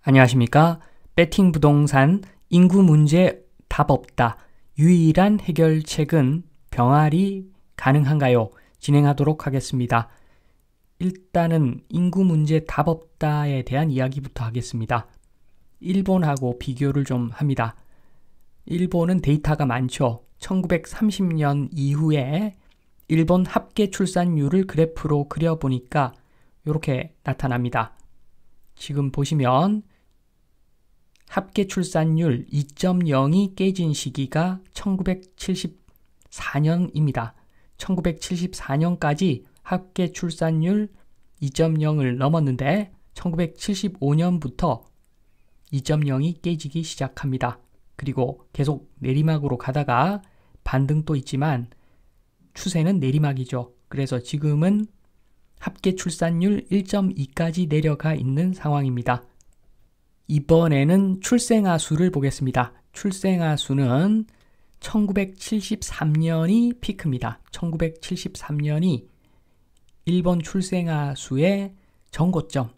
안녕하십니까? 배팅 부동산 인구 문제 답 없다. 유일한 해결책은 병활이 가능한가요? 진행하도록 하겠습니다. 일단은 인구 문제 답 없다에 대한 이야기부터 하겠습니다. 일본하고 비교를 좀 합니다. 일본은 데이터가 많죠. 1930년 이후에 일본 합계 출산율을 그래프로 그려보니까 이렇게 나타납니다. 지금 보시면 합계 출산율 2.0이 깨진 시기가 1974년입니다. 1974년까지 합계 출산율 2.0을 넘었는데 1975년부터 2.0이 깨지기 시작합니다. 그리고 계속 내리막으로 가다가 반등도 있지만 추세는 내리막이죠. 그래서 지금은 합계 출산율 1.2까지 내려가 있는 상황입니다. 이번에는 출생아 수를 보겠습니다. 출생아 수는 1973년이 피크입니다. 1973년이 일본 출생아 수의 전고점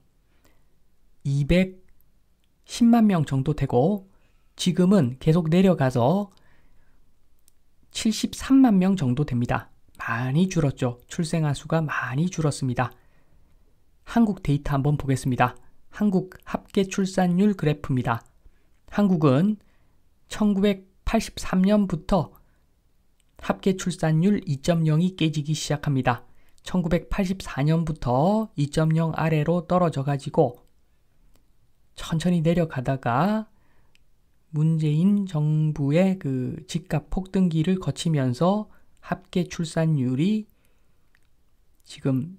210만 명 정도 되고 지금은 계속 내려가서 73만 명 정도 됩니다. 많이 줄었죠. 출생아 수가 많이 줄었습니다. 한국 데이터 한번 보겠습니다. 한국 합계 출산율 그래프입니다. 한국은 1983년부터 합계 출산율 2.0이 깨지기 시작합니다. 1984년부터 2.0 아래로 떨어져 가지고 천천히 내려가다가 문재인 정부의 그 집값 폭등기를 거치면서 합계 출산율이 지금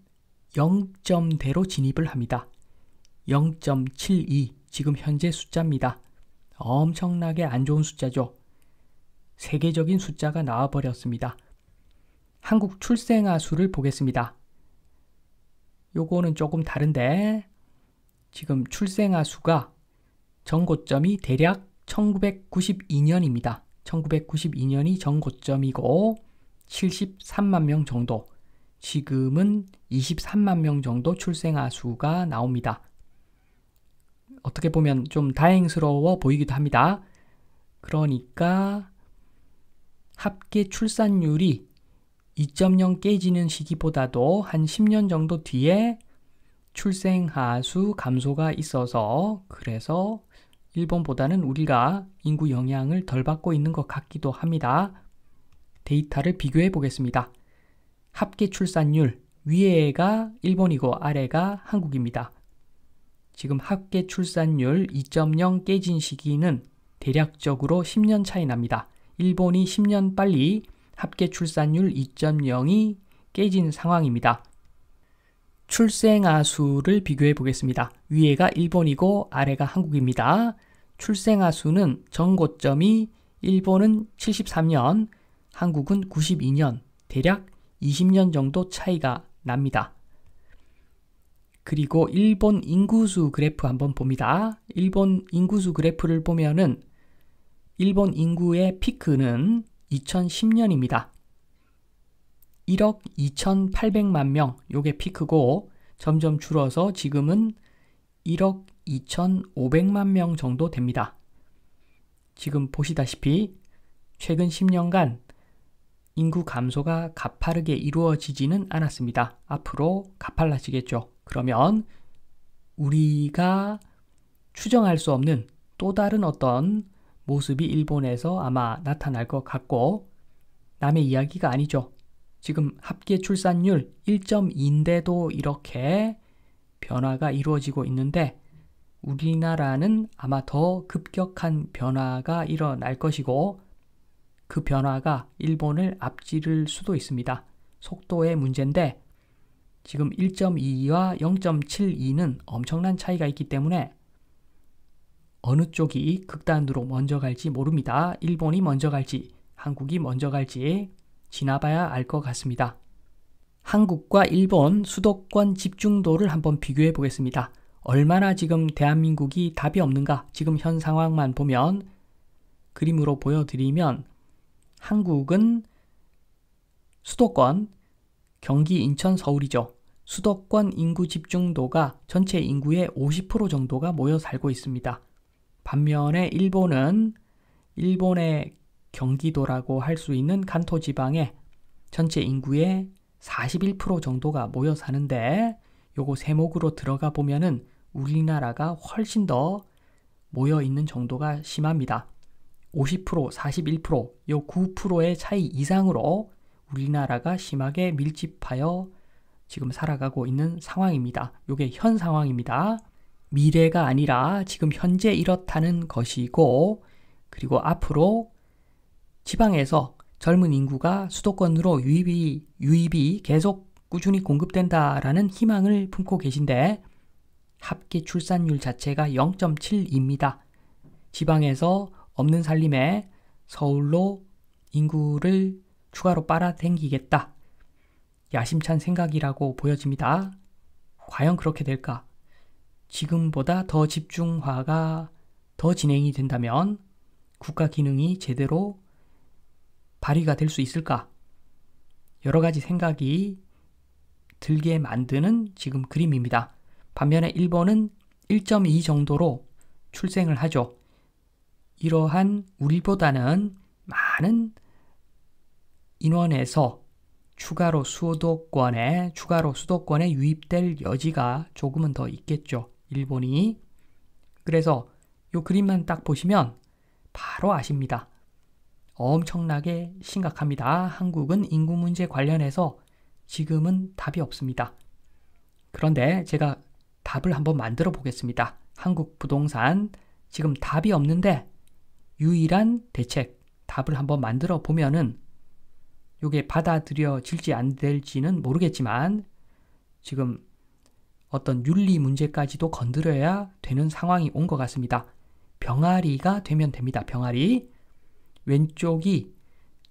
0점대로 진입을 합니다. 0.72 지금 현재 숫자입니다. 엄청나게 안 좋은 숫자죠. 세계적인 숫자가 나와버렸습니다. 한국 출생아 수를 보겠습니다. 요거는 조금 다른데 지금 출생아 수가 전고점이 대략 1992년입니다. 1992년이 전고점이고 73만 명 정도, 지금은 23만 명 정도 출생아 수가 나옵니다. 어떻게 보면 좀 다행스러워 보이기도 합니다. 그러니까 합계 출산율이 2.0 깨지는 시기보다도 한 10년 정도 뒤에 출생아 수 감소가 있어서 그래서 일본보다는 우리가 인구 영향을 덜 받고 있는 것 같기도 합니다. 데이터를 비교해 보겠습니다. 합계 출산율 위에가 일본이고 아래가 한국입니다. 지금 합계 출산율 2.0 깨진 시기는 대략적으로 10년 차이 납니다. 일본이 10년 빨리 합계 출산율 2.0이 깨진 상황입니다. 출생아 수를 비교해 보겠습니다. 위에가 일본이고 아래가 한국입니다. 출생아 수는 전고점이 일본은 73년, 한국은 92년, 대략 20년 정도 차이가 납니다. 그리고 일본 인구수 그래프 한번 봅니다. 일본 인구수 그래프를 보면은 일본 인구의 피크는 2010년입니다. 1억 2,800만 명, 요게 피크고 점점 줄어서 지금은 1억 2,500만 명 정도 됩니다. 지금 보시다시피 최근 10년간 인구 감소가 가파르게 이루어지지는 않았습니다. 앞으로 가팔라지겠죠. 그러면 우리가 추정할 수 없는 또 다른 어떤 모습이 일본에서 아마 나타날 것 같고 남의 이야기가 아니죠. 지금 합계 출산율 1.2인데도 이렇게 변화가 이루어지고 있는데 우리나라는 아마 더 급격한 변화가 일어날 것이고 그 변화가 일본을 앞지를 수도 있습니다. 속도의 문제인데 지금 1.2와 0.72는 엄청난 차이가 있기 때문에 어느 쪽이 극단으로 먼저 갈지 모릅니다. 일본이 먼저 갈지 한국이 먼저 갈지 지나봐야 알 것 같습니다. 한국과 일본 수도권 집중도를 한번 비교해 보겠습니다. 얼마나 지금 대한민국이 답이 없는가? 지금 현 상황만 보면 그림으로 보여드리면 한국은 수도권 경기, 인천, 서울이죠. 수도권 인구 집중도가 전체 인구의 50% 정도가 모여 살고 있습니다. 반면에 일본은 일본의 경기도라고 할 수 있는 간토 지방에 전체 인구의 41% 정도가 모여 사는데 요거 세목으로 들어가 보면은 우리나라가 훨씬 더 모여 있는 정도가 심합니다. 50%, 41%, 요 9%의 차이 이상으로 우리나라가 심하게 밀집하여 지금 살아가고 있는 상황입니다. 요게 현 상황입니다. 미래가 아니라 지금 현재 이렇다는 것이고, 그리고 앞으로 지방에서 젊은 인구가 수도권으로 유입이 계속 꾸준히 공급된다라는 희망을 품고 계신데 합계 출산율 자체가 0.7입니다. 지방에서 없는 살림에 서울로 인구를 추가로 빨아당기겠다. 야심찬 생각이라고 보여집니다. 과연 그렇게 될까? 지금보다 더 집중화가 더 진행이 된다면 국가 기능이 제대로 발휘가 될 수 있을까? 여러 가지 생각이 들게 만드는 지금 그림입니다. 반면에 일본은 1.2 정도로 출생을 하죠. 이러한 우리보다는 많은 인원에서 추가로 수도권에 유입될 여지가 조금은 더 있겠죠. 일본이. 그래서 이 그림만 딱 보시면 바로 아십니다. 엄청나게 심각합니다. 한국은 인구 문제 관련해서 지금은 답이 없습니다. 그런데 제가 답을 한번 만들어 보겠습니다. 한국 부동산 지금 답이 없는데 유일한 대책 답을 한번 만들어 보면은 이게 받아들여질지 안 될지는 모르겠지만 지금 어떤 윤리 문제까지도 건드려야 되는 상황이 온 것 같습니다. 병아리가 되면 됩니다. 병아리. 왼쪽이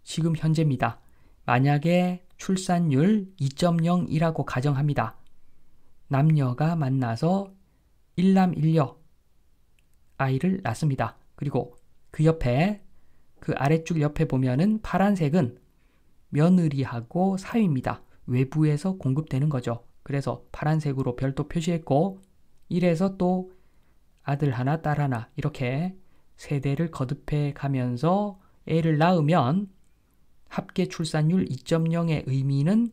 지금 현재입니다. 만약에 출산율 2.0이라고 가정합니다. 남녀가 만나서 일남 일녀 아이를 낳습니다. 그리고 그 옆에 그 아래줄 옆에 보면은 파란색은 며느리하고 사위입니다. 외부에서 공급되는 거죠. 그래서 파란색으로 별도 표시했고 이래서 또 아들 하나 딸 하나 이렇게 세대를 거듭해 가면서 애를 낳으면 합계 출산율 2.0의 의미는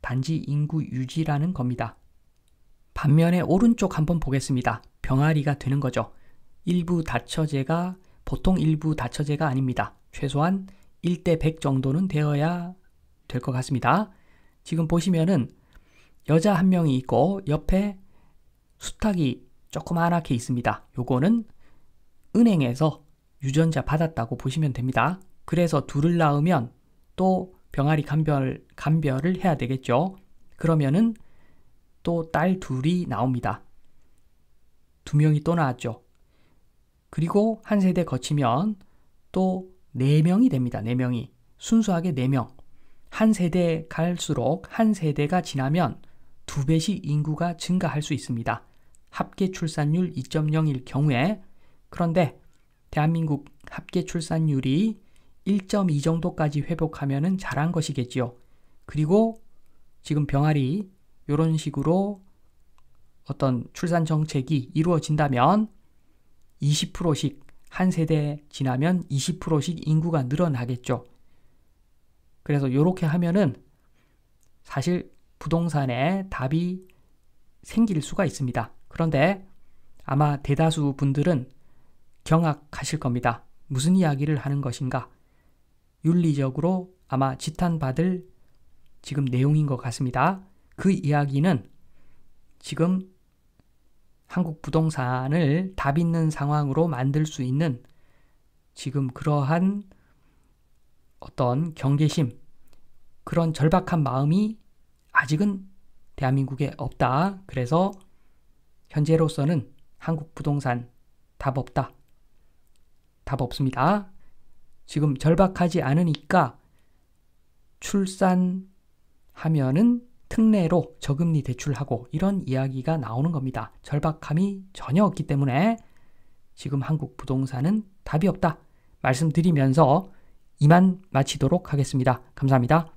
단지 인구 유지라는 겁니다. 반면에 오른쪽 한번 보겠습니다. 병아리가 되는 거죠. 일부 다처제가 보통 일부 다처제가 아닙니다. 최소한 1대 100 정도는 되어야 될 것 같습니다. 지금 보시면은 여자 한 명이 있고 옆에 수탉이 조그맣게 있습니다. 요거는 은행에서 유전자 받았다고 보시면 됩니다. 그래서 둘을 낳으면 또 병아리 감별을 해야 되겠죠. 그러면은 또 딸 둘이 나옵니다. 2명이 또 나왔죠. 그리고 한 세대 거치면 또 4명이 됩니다. 4명이. 순수하게 4명. 한 세대 갈수록 한 세대가 지나면 2배씩 인구가 증가할 수 있습니다. 합계 출산율 2.0일 경우에. 그런데 대한민국 합계 출산율이 1.2 정도까지 회복하면은 잘한 것이겠지요. 그리고 지금 병아리 이런 식으로 어떤 출산 정책이 이루어진다면 20%씩 한 세대 지나면 20%씩 인구가 늘어나겠죠. 그래서 이렇게 하면은 사실 부동산에 답이 생길 수가 있습니다. 그런데 아마 대다수 분들은 경악하실 겁니다. 무슨 이야기를 하는 것인가? 윤리적으로 아마 지탄받을 지금 내용인 것 같습니다. 그 이야기는 지금 한국 부동산을 답 있는 상황으로 만들 수 있는 지금 그러한 어떤 경계심, 그런 절박한 마음이 아직은 대한민국에 없다. 그래서 현재로서는 한국 부동산 답 없다. 답 없습니다. 지금 절박하지 않으니까 출산하면은 특례로 저금리 대출하고 이런 이야기가 나오는 겁니다. 절박함이 전혀 없기 때문에 지금 한국 부동산은 답이 없다. 말씀드리면서 이만 마치도록 하겠습니다. 감사합니다.